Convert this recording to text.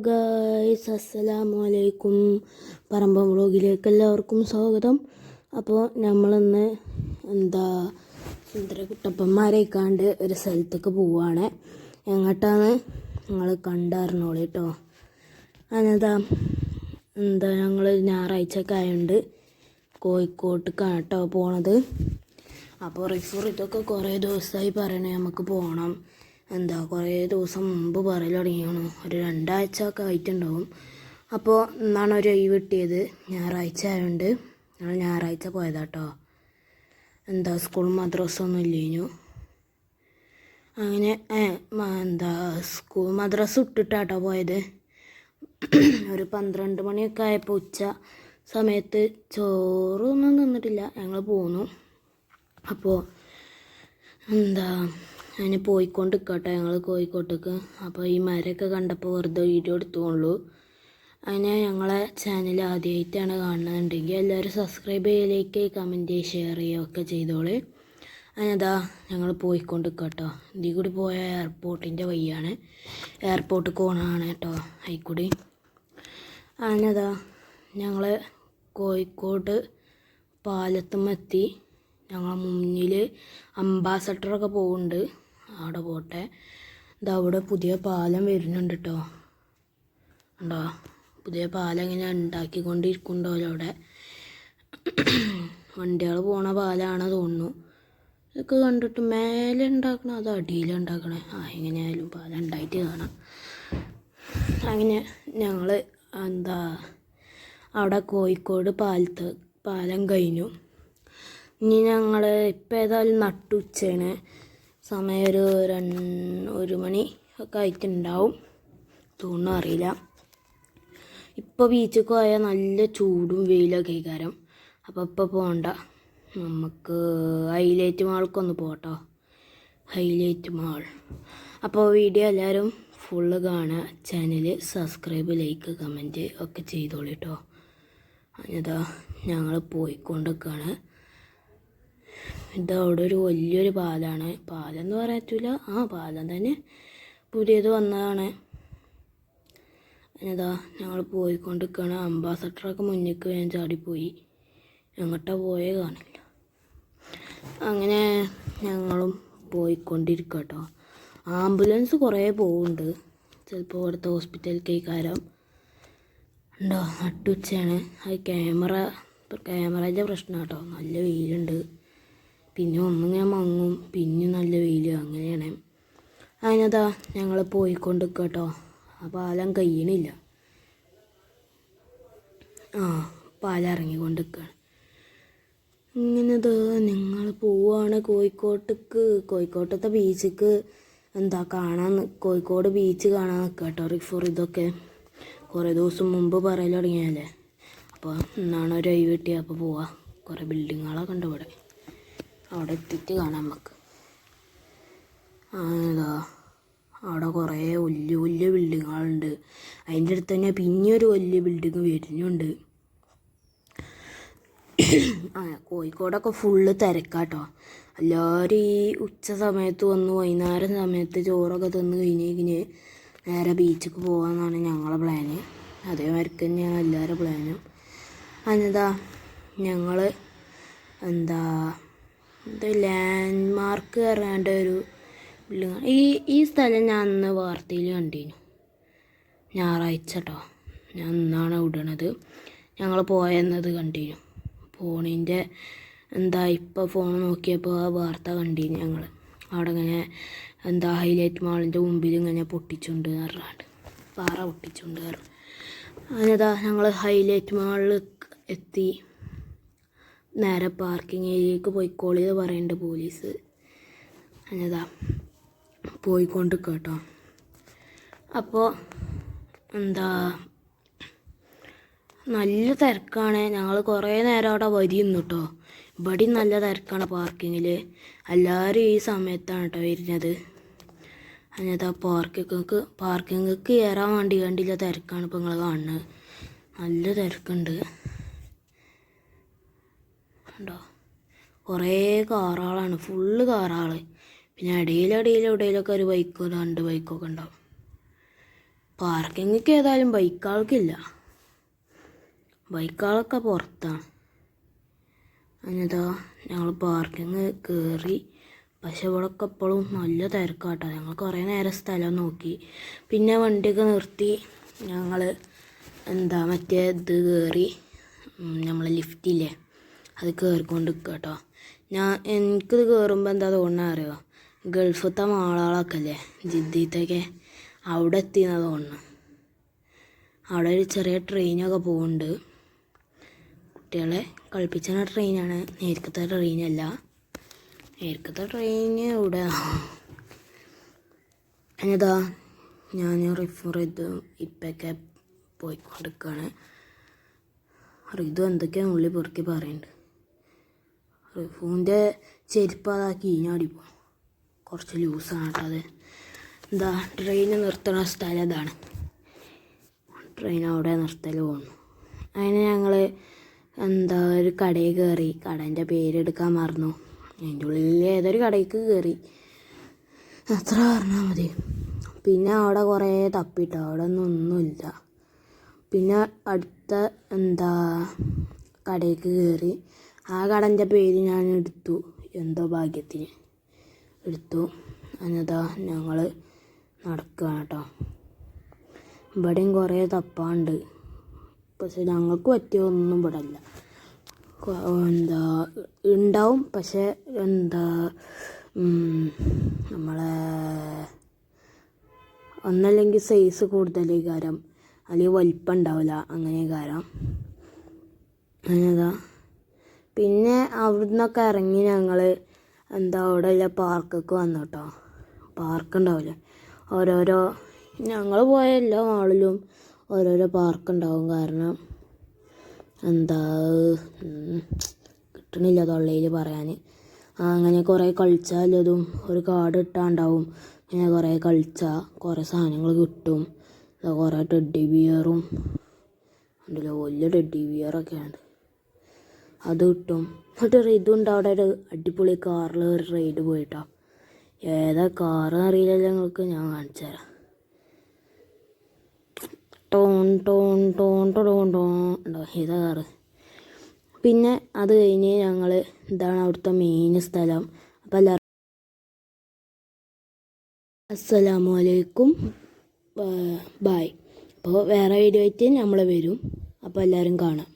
Guys, അസ്സലാമു അലൈക്കും. പറമ്പ വ്ളോഗിലേക്ക് എല്ലാവർക്കും സ്വാഗതം. അപ്പോൾ നമ്മളിന്ന് സുന്ദരകുട്ടപ്പന്മാരെക്കാണ്ട് ഒരു സ്ഥലത്തേക്ക് പോവുകയാണ്. എങ്ങോട്ടാണ് നിങ്ങൾ കണ്ടറിഞ്ഞോളൂ കേട്ടോ. ഞങ്ങൾ ഞായറാഴ്ചയൊക്കെ ആയതുകൊണ്ട് കോഴിക്കോട്ടേക്കാണ് കേട്ടോ പോണത്. അപ്പോൾ ഇതൊക്കെ കുറേ ദിവസമായി പറയണേ നമുക്ക് പോകണം. കുറേ ദിവസം മുമ്പ് പറയൽ തുടങ്ങിയാണ്. ഒരു 2 ആഴ്ച ഒക്കെ ആയിട്ടുണ്ടാവും. അപ്പോൾ ഇന്നാണ് ഒരു ഒഴിവ് കിട്ടിയത്. ഞായറാഴ്ച ആയതുകൊണ്ട് ഞങ്ങൾ ഞായറാഴ്ച പോയതാട്ടോ. സ്കൂൾ മദ്രസ ഒന്നും ഇല്ലേനു. അങ്ങനെ സ്കൂൾ മദ്രസ ഇട്ടിട്ടാട്ടോ പോയത്. ഒരു 12 മണിയൊക്കെ ആയപ്പോൾ ഉച്ച സമയത്ത് ചോറൊന്നും തിന്നിട്ടില്ല, ഞങ്ങൾ പോന്നു. അപ്പോൾ അതിന് പോയിക്കൊണ്ട് നിൽക്കട്ടെ ഞങ്ങൾ കോഴിക്കോട്ടേക്ക്. അപ്പോൾ ഈ മരമൊക്കെ കണ്ടപ്പോൾ വെറുതെ വീഡിയോ എടുത്തുകൊള്ളൂ. അതിനെ ഞങ്ങളെ ചാനൽ ആദ്യമായിട്ടാണ് കാണുന്നുണ്ടെങ്കിൽ എല്ലാവരും സബ്സ്ക്രൈബ് ചെയ്യലേക്ക്, കമൻറ്റ് ഷെയർ ചെയ്യുകയൊക്കെ ചെയ്തോളൂ. ഞങ്ങൾ പോയിക്കൊണ്ട് നിൽക്കട്ടോ. ഇതിൽ കൂടി പോയ എയർപോർട്ടിൻ്റെ വഴിയാണ്, എയർപോർട്ട് കോണാണ് കേട്ടോ അതിൽക്കൂടി. ഞങ്ങൾ കോഴിക്കോട് പാലത്തുമെത്തി. ഞങ്ങളെ മുന്നിൽ അംബാസഡറൊക്കെ പോകുന്നുണ്ട്, അവിടെ പോട്ടെ. അവിടെ പുതിയ പാലം വരുന്നുണ്ട് കേട്ടോ. ഉണ്ടോ, പുതിയ പാലം ഇങ്ങനെ ഉണ്ടാക്കിക്കൊണ്ടിരിക്കുന്നുണ്ടോ അവിടെ. വണ്ടികൾ പോണ പാലമാണ് തോന്നുന്നു. ഇതൊക്കെ കണ്ടിട്ട് മേലെ ഉണ്ടാക്കണം അത് അടിയിലുണ്ടാക്കണേ. എങ്ങനെയായാലും പാലം ഉണ്ടായിട്ട് കാണാം. അങ്ങനെ ഞങ്ങൾ അവിടെ കോഴിക്കോട് പാലം കഴിഞ്ഞു. ഇനി ഞങ്ങൾ ഇപ്പം ഏതായാലും നട്ടുച്ചയാണ്. സമയം ഒരു 1 മണി ഒക്കെ ആയിട്ടുണ്ടാവും തോന്നുന്നു, അറിയില്ല. ഇപ്പോൾ ബീച്ചിൽ പോയാൽ നല്ല ചൂടും വെയിലൊക്കെ കാരം. അപ്പോൾ ഇപ്പോൾ പോകണ്ട, നമുക്ക് ഹൈലൈറ്റ് മാൾക്കൊന്ന് പോകട്ടോ. Hilite mall. അപ്പോൾ വീഡിയോ എല്ലാവരും ഫുള്ള് കാണുക. ചാനൽ സബ്സ്ക്രൈബ്, ലൈക്ക്, കമൻറ്റ് ഒക്കെ ചെയ്തോളൂ കേട്ടോ. ഞങ്ങൾ പോയിക്കൊണ്ടിരിക്കുകയാണ്. അവിടെ ഒരു വലിയൊരു പാലമാണ്. പാലം എന്ന് പറയാൻ പറ്റില്ല, പാലം തന്നെ പുതിയത് വന്നതാണ്. ഞങ്ങൾ പോയിക്കൊണ്ടിരിക്കുകയാണ്. അംബാസഡറൊക്കെ മുന്നിലേക്ക് ഞാൻ ചാടിപ്പോയി, എങ്ങോട്ടാണ് പോയത് കാണില്ല. അങ്ങനെ ഞങ്ങളും പോയിക്കൊണ്ടിരിക്കുക കേട്ടോ. ആംബുലൻസ് കുറേ പോകുന്നുണ്ട്, ചിലപ്പോൾ ഇവിടുത്തെ ഹോസ്പിറ്റലിലേക്കാരം. ഉണ്ടോ, നട്ടുച്ചയാണ്. അത് ക്യാമറേൻ്റെ പ്രശ്നം കേട്ടോ. നല്ല വെയിലുണ്ട്, പിന്നെ ഒന്നിങ്ങനെ മങ്ങും, പിന്നെ നല്ല വെയിൽ, അങ്ങനെയാണ്. ഞങ്ങൾ പോയിക്കൊണ്ടിരിക്കുക കേട്ടോ. ആ പാലം കഴിയണില്ല, പാലം ഇറങ്ങിക്കൊണ്ടിരിക്കുകയാണ്. നിങ്ങൾ പോവാണ് കോഴിക്കോട്ടേക്ക്. കോഴിക്കോട്ടത്തെ ബീച്ചിക്ക് കാണാൻ, കോഴിക്കോട് ബീച്ച് കാണാൻ നിൽക്കുക കേട്ടോ. ഇതൊക്കെ കുറേ ദിവസം മുമ്പ് പറയൽ തുടങ്ങിയാലേ. അപ്പോൾ ഇന്നാണ് ഒരു ഒഴിവ് കിട്ടിയത്. അപ്പോൾ പോവാം. കുറേ ബിൽഡിങ്ങുകളൊക്കെ ഉണ്ട് ഇവിടെ, അവിടെ എത്തിയിട്ട് കാണാം നമുക്ക്. അവിടെ കുറേ വലിയ വലിയ ബിൽഡിങ്ങുകളുണ്ട്. അതിൻ്റെ അടുത്ത് തന്നെ പിന്നെ ഒരു വലിയ ബിൽഡിങ് വരുന്നുണ്ട്. കോഴിക്കോടൊക്കെ ഫുള്ള് തിരക്കാട്ടോ. എല്ലാവരും ഈ ഉച്ച സമയത്ത് വന്ന് വൈകുന്നേരം സമയത്ത് ചോറൊക്കെ തിന്ന് കഴിഞ്ഞ് നേരെ ബീച്ചിലേക്ക് പോകാമെന്നാണ് ഞങ്ങളെ പ്ലാന്. അതേമാതിരി തന്നെയാണ് എല്ലാവരുടെ പ്ലാനും. ഞങ്ങൾ ലാൻഡ് മാർക്ക് പറഞ്ഞാണ്ട് ഒരു ബിൽഡിങ്. ഈ സ്ഥലം ഞാൻ അന്ന് വാർത്തയിൽ കണ്ടിരുന്നു, ഞായറാഴ്ച കേട്ടോ. ഞാൻ ഇന്നാണ് വിടണത്. ഞങ്ങൾ പോയെന്നത് കണ്ടിരുന്നു ഫോണിൻ്റെ. ഇപ്പോൾ ഫോൺ നോക്കിയപ്പോൾ ആ വാർത്ത കണ്ടിരുന്നു ഞങ്ങൾ. അവിടെ ഇങ്ങനെ ഹൈലൈറ്റ് മാളിൻ്റെ മുമ്പിൽ ഇങ്ങനെ പൊട്ടിച്ചുകൊണ്ട് പറഞ്ഞാണ്ട്, പാറ പൊട്ടിച്ചുകൊണ്ട് പറഞ്ഞു. ഞങ്ങൾ ഹൈലൈറ്റ് മാളിൽ എത്തി. നേരെ പാർക്കിംഗ് ഏരിയക്ക് പോയിക്കോളിയത് പറയുന്നുണ്ട് പോലീസ്. പോയിക്കൊണ്ട് കേട്ടോ. അപ്പോൾ നല്ല തിരക്കാണ്. ഞങ്ങൾ കുറേ നേരം അവിടെ വരി നിന്നു കേട്ടോ. ഇവിടെയും നല്ല തിരക്കാണ് പാർക്കിങ്ങിൽ. എല്ലാവരും ഈ സമയത്താണ് കേട്ടോ വരുന്നത്. പാർക്കിങ്ങക്ക് കയറാൻ വേണ്ടി കണ്ടില്ല തിരക്കാണ് ഇപ്പോൾ നിങ്ങൾ കാണുന്നത്. നല്ല തിരക്കുണ്ട് ഉണ്ടോ. കുറേ കാറുകളാണ്, ഫുള്ള് കാറുകൾ. പിന്നെ ഇടയിലൊക്കെ ഒരു ബൈക്കോ 2 ബൈക്കൊക്കെ ഉണ്ടാവും. പാർക്കിങ്ങൊക്കെ ഏതായാലും ബൈക്കാൾക്കില്ല, ബൈക്കുകളൊക്കെ പുറത്താണ്. എന്നിട്ടോ ഞങ്ങൾ പാർക്കിങ് കയറി. പക്ഷെ ഇവിടെയൊക്കെ എപ്പോഴും നല്ല തിരക്കാട്ടോ. ഞങ്ങൾ കുറേ നേരം സ്ഥലം നോക്കി. പിന്നെ വണ്ടിയൊക്കെ നിർത്തി ഞങ്ങൾ മറ്റേ ഇത് കയറി, നമ്മളെ ലിഫ്റ്റില്ലേ അത് കയറിക്കൊണ്ട് നിൽക്കുക കേട്ടോ. എനിക്കിത് കയറുമ്പോൾ എന്താ തോന്നുന്നത് അറിയോ, ഗൾഫത്തെ മാളുകളൊക്കെ അല്ലേ ജിദ്ദീത്തൊക്കെ, അവിടെ എത്തിയെന്നാണ് തോന്നുന്നത്. അവിടെ ഒരു ചെറിയ ട്രെയിനൊക്കെ പോകുന്നുണ്ട്. കുട്ടികളെ കളിപ്പിച്ച ട്രെയിനാണ്, നേരത്തെ ട്രെയിനല്ല. നേരത്തെ ട്രെയിന് ഇവിടെ എന്നതാ ഞാൻ റിഫർ ചെയ്ത് ഇപ്പൊക്കെ പോയിക്കൊണ്ടിരിക്കുകയാണ്. റിതു എന്തൊക്കെയാണ് ഉള്ളി പൊറുക്കി പറയുന്നുണ്ട്. റിഫുവിൻ്റെ ചെരുപ്പ് അതാക്കി ഈഞ്ഞാടിപ്പോ, കുറച്ച് ലൂസാണ് കേട്ടോ അത്. ട്രെയിൻ നിർത്തുന്ന സ്ഥലം ഇതാണ്. ട്രെയിൻ അവിടെ നിർത്തൽ പോകുന്നു. അതിന് ഞങ്ങൾ ഒരു കടയിൽ കയറി. കടേൻ്റെ പേരെടുക്കാൻ മറന്നു. അതിൻ്റെ ഉള്ളിൽ ഏതൊരു കടയ്ക്ക് കയറി, അത്ര പറഞ്ഞാൽ മതി. പിന്നെ അവിടെ കുറേ തപ്പിട്ടോ, അവിടെ ഒന്നുമില്ല. പിന്നെ അടുത്ത കടയ്ക്ക് കയറി. ആ കടൻ്റെ പേര് ഞാൻ എടുത്തു, എന്തോ ഭാഗ്യത്തിന് എടുത്തു. എന്നതാ ഞങ്ങൾ നടക്കുകയാണ് കേട്ടോ. ഇവിടെയും കുറേ തപ്പാണ്ട്, പക്ഷെ ഞങ്ങൾക്ക് പറ്റിയൊന്നും ഇവിടെ ഇല്ല. ഉണ്ടാവും, പക്ഷെ നമ്മളെ ഒന്നല്ലെങ്കിൽ സൈസ് കൂടുതൽ കാരം, അല്ലെങ്കിൽ വലിപ്പം ഉണ്ടാവില്ല, അങ്ങനെ കാരം. അങ്ങനെതാ പിന്നെ അവിടുന്നൊക്കെ ഇറങ്ങി ഞങ്ങൾ അവിടെ ഉള്ള പാർക്കൊക്കെ വന്നു കേട്ടോ. പാർക്ക് ഉണ്ടാവില്ലേ, ഓരോരോ ഞങ്ങൾ പോയ എല്ലാ മാളിലും ഓരോരോ പാർക്ക് ഉണ്ടാവും. കാരണം കിട്ടണില്ല തൊള്ളയിൽ പറയാൻ. അങ്ങനെ കുറേ കളിച്ചാലതും ഒരു കാർഡ് ഇട്ടാണ്ടാവും. അങ്ങനെ കുറേ കളിച്ചാൽ കുറേ സാധനങ്ങൾ കിട്ടും. കുറേ ടെഡ്ഡി ബിയറും ഉണ്ടല്ലോ, വലിയ ടെഡ്ഡി ബിയറൊക്കെയാണ്, അത് കിട്ടും. എന്നിട്ട് ഇതുണ്ട് അവിടെ ഒരു അടിപൊളി കാറിൽ ഒരു റൈഡ് പോയിട്ടോ. ഏതാ കാറ് അറിയില്ലല്ലോ ഞങ്ങൾക്ക്, ഞാൻ കാണിച്ചു തരാം. ഉണ്ടോ ഇതാ കാറ്. പിന്നെ അത് കഴിഞ്ഞ് ഞങ്ങൾ ഇതാണ് അവിടുത്തെ മെയിൻ സ്ഥലം. അപ്പോൾ എല്ലാവരും അസ്സലാമു അലൈക്കും, ബായ്. അപ്പോൾ വേറെ വീഡിയോ ആയിട്ട് നമ്മൾ വരും. അപ്പോൾ എല്ലാവരും കാണാം.